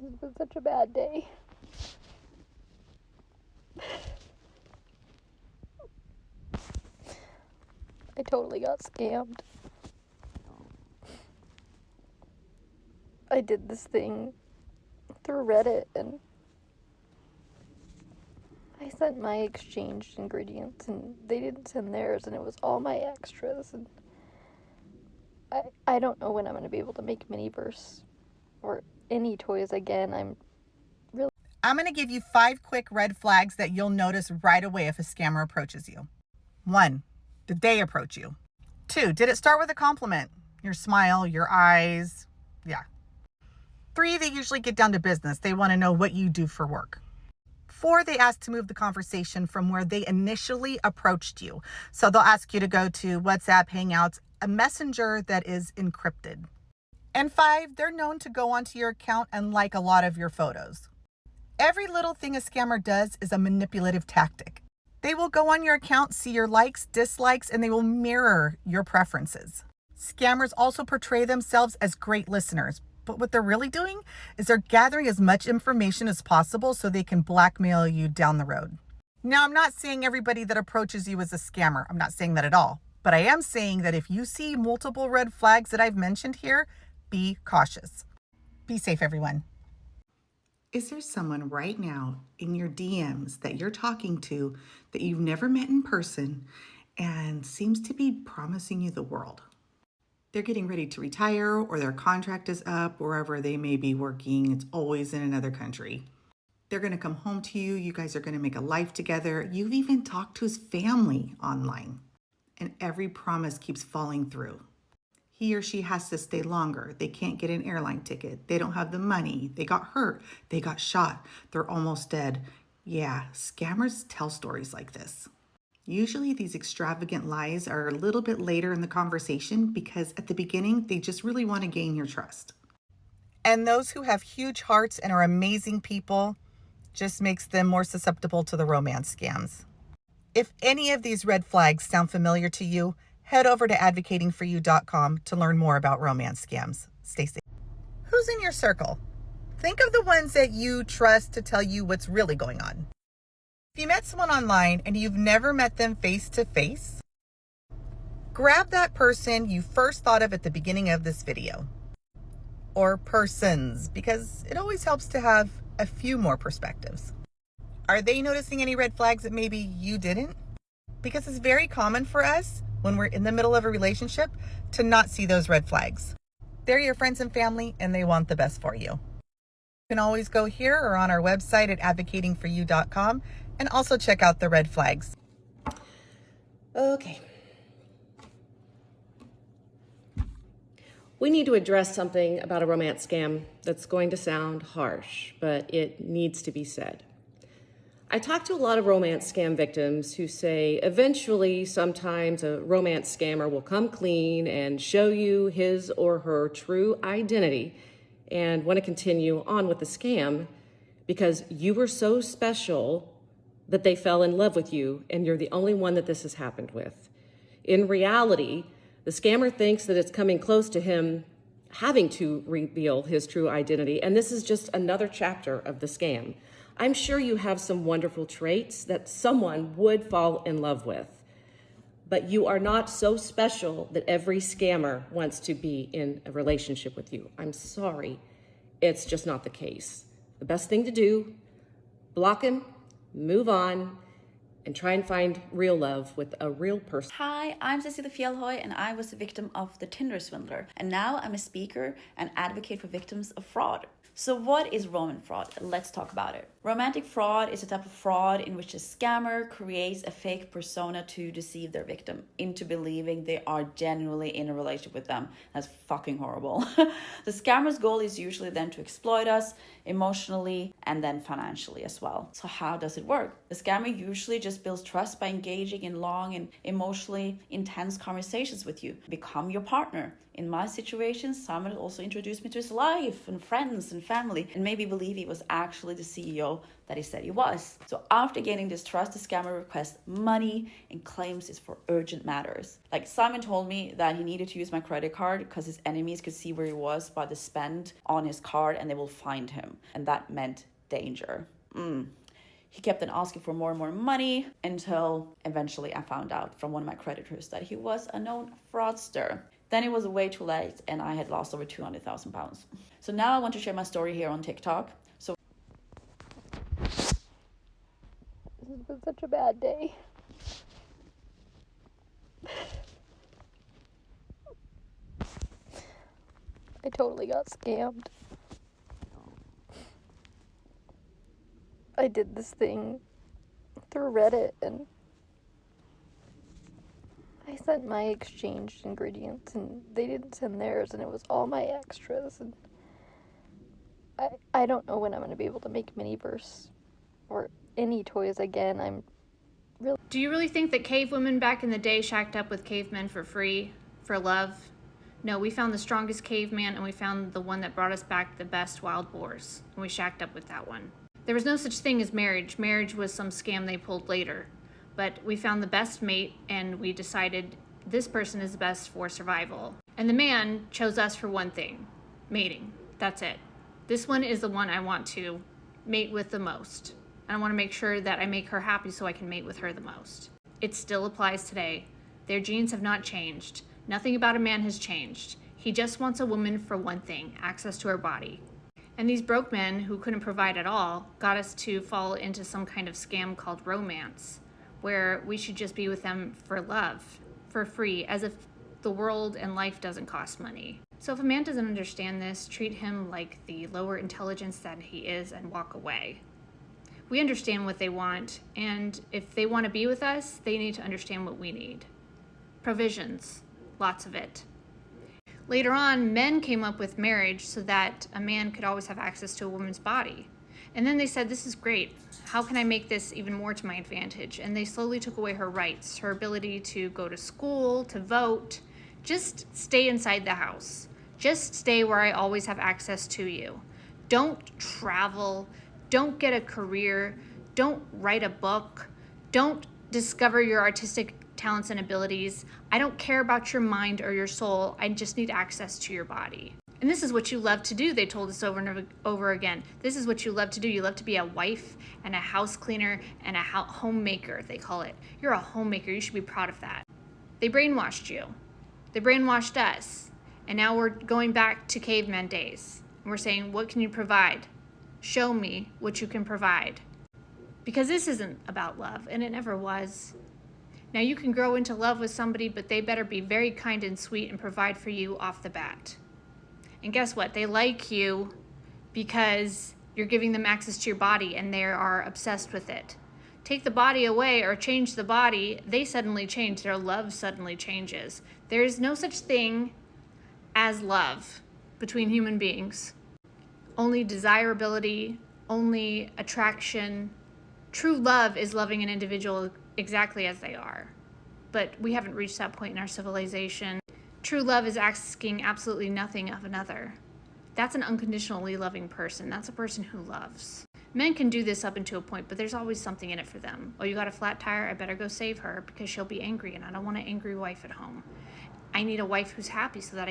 has been such a bad day. I totally got scammed. I did this thing through Reddit and I sent my exchanged ingredients and they didn't send theirs and it was all my extras and I don't know when I'm going to be able to make Miniverse or any toys again. I'm going to give you 5 quick red flags that you'll notice right away if a scammer approaches you. 1, did they approach you? 2, did it start with a compliment? Your smile, your eyes, yeah. 3, they usually get down to business. They want to know what you do for work. 4, they ask to move the conversation from where they initially approached you. So they'll ask you to go to WhatsApp, Hangouts, a messenger that is encrypted. And 5, they're known to go onto your account and like a lot of your photos. Every little thing a scammer does is a manipulative tactic. They will go on your account, see your likes, dislikes, and they will mirror your preferences. Scammers also portray themselves as great listeners, but what they're really doing is they're gathering as much information as possible so they can blackmail you down the road. Now, I'm not saying everybody that approaches you is a scammer. I'm not saying that at all. But I am saying that if you see multiple red flags that I've mentioned here, be cautious. Be safe, everyone. Is there someone right now in your DMs that you're talking to that you've never met in person and seems to be promising you the world? They're getting ready to retire or their contract is up wherever they may be working. It's always in another country. They're going to come home to you. You guys are going to make a life together. You've even talked to his family online. And every promise keeps falling through. He or she has to stay longer. They can't get an airline ticket. They don't have the money. They got hurt. They got shot. They're almost dead. Yeah, scammers tell stories like this. Usually these extravagant lies are a little bit later in the conversation because at the beginning, they just really want to gain your trust. And those who have huge hearts and are amazing people just makes them more susceptible to the romance scams. If any of these red flags sound familiar to you, head over to advocatingforyou.com to learn more about romance scams. Stay safe. Who's in your circle? Think of the ones that you trust to tell you what's really going on. If you met someone online and you've never met them face to face, grab that person you first thought of at the beginning of this video. Or persons, because it always helps to have a few more perspectives. Are they noticing any red flags that maybe you didn't? Because it's very common for us when we're in the middle of a relationship to not see those red flags. They're your friends and family and they want the best for you. You can always go here or on our website at advocatingforyou.com and also check out the red flags. Okay. We need to address something about a romance scam that's going to sound harsh, but it needs to be said. I talk to a lot of romance scam victims who say eventually, sometimes a romance scammer will come clean and show you his or her true identity and want to continue on with the scam because you were so special that they fell in love with you and you're the only one that this has happened with. In reality, the scammer thinks that it's coming close to him having to reveal his true identity, and this is just another chapter of the scam. I'm sure you have some wonderful traits that someone would fall in love with, but you are not so special that every scammer wants to be in a relationship with you. I'm sorry, it's just not the case. The best thing to do, block him, move on, and try and find real love with a real person. Hi, I'm Cecilia Fjellhoy and I was a victim of the Tinder swindler. And now I'm a speaker and advocate for victims of fraud. So what is roman fraud? Let's talk about it. Romantic fraud is a type of fraud in which a scammer creates a fake persona to deceive their victim into believing they are genuinely in a relationship with them. That's fucking horrible. The scammer's goal is usually then to exploit us emotionally and then financially as well. So how does it work? The scammer usually just just builds trust by engaging in long and emotionally intense conversations with you, become your partner. In my situation, Simon also introduced me to his life and friends and family and made me believe he was actually the CEO that he said he was. So after gaining this trust, the scammer requests money and claims it's for urgent matters. Like Simon told me that he needed to use my credit card because his enemies could see where he was by the spend on his card and they will find him. And that meant danger. He kept on asking for more and more money until eventually I found out from one of my creditors that he was a known fraudster. Then it was way too late and I had lost over 200,000 pounds. So now I want to share my story here on TikTok. So This has been such a bad day. I totally got scammed. I did this thing through Reddit and I sent my exchanged ingredients and they didn't send theirs and it was all my extras and I don't know when I'm going to be able to make Miniverse or any toys again. Do you really think that cave women back in the day shacked up with cavemen for free, for love? No, we found the strongest caveman and we found the one that brought us back the best wild boars, and we shacked up with that one. There was no such thing as marriage. Marriage was some scam they pulled later. But we found the best mate and we decided this person is the best for survival. And the man chose us for one thing, mating. That's it. This one is the one I want to mate with the most. And I want to make sure that I make her happy so I can mate with her the most. It still applies today. Their genes have not changed. Nothing about a man has changed. He just wants a woman for one thing, access to her body. And these broke men who couldn't provide at all got us to fall into some kind of scam called romance, where we should just be with them for love, for free, as if the world and life doesn't cost money. So if a man doesn't understand this, treat him like the lower intelligence that he is and walk away. We understand what they want, and if they want to be with us, they need to understand what we need. Provisions, lots of it. Later on, men came up with marriage so that a man could always have access to a woman's body. And then they said, this is great. How can I make this even more to my advantage? And they slowly took away her rights, her ability to go to school, to vote. Just stay inside the house. Just stay where I always have access to you. Don't travel. Don't get a career. Don't write a book. Don't discover your artistic talents and abilities. I don't care about your mind or your soul. I just need access to your body. And this is what you love to do, they told us over and over again. This is what you love to do. You love to be a wife and a house cleaner and a homemaker, they call it. You're a homemaker. You should be proud of that. They brainwashed you. They brainwashed us. And now we're going back to caveman days. And we're saying, what can you provide? Show me what you can provide. Because this isn't about love, and it never was. Now you can grow into love with somebody, but they better be very kind and sweet and provide for you off the bat. And guess what? They like you because you're giving them access to your body and they are obsessed with it. Take the body away or change the body, they suddenly change. Their love suddenly changes. There is no such thing as love between human beings. Only desirability, only attraction. True love is loving an individual exactly as they are. But we haven't reached that point in our civilization. True love is asking absolutely nothing of another. That's an unconditionally loving person. That's a person who loves. Men can do this up until a point, but there's always something in it for them. Oh, you got a flat tire? I better go save her because she'll be angry and I don't want an angry wife at home. I need a wife who's happy so that I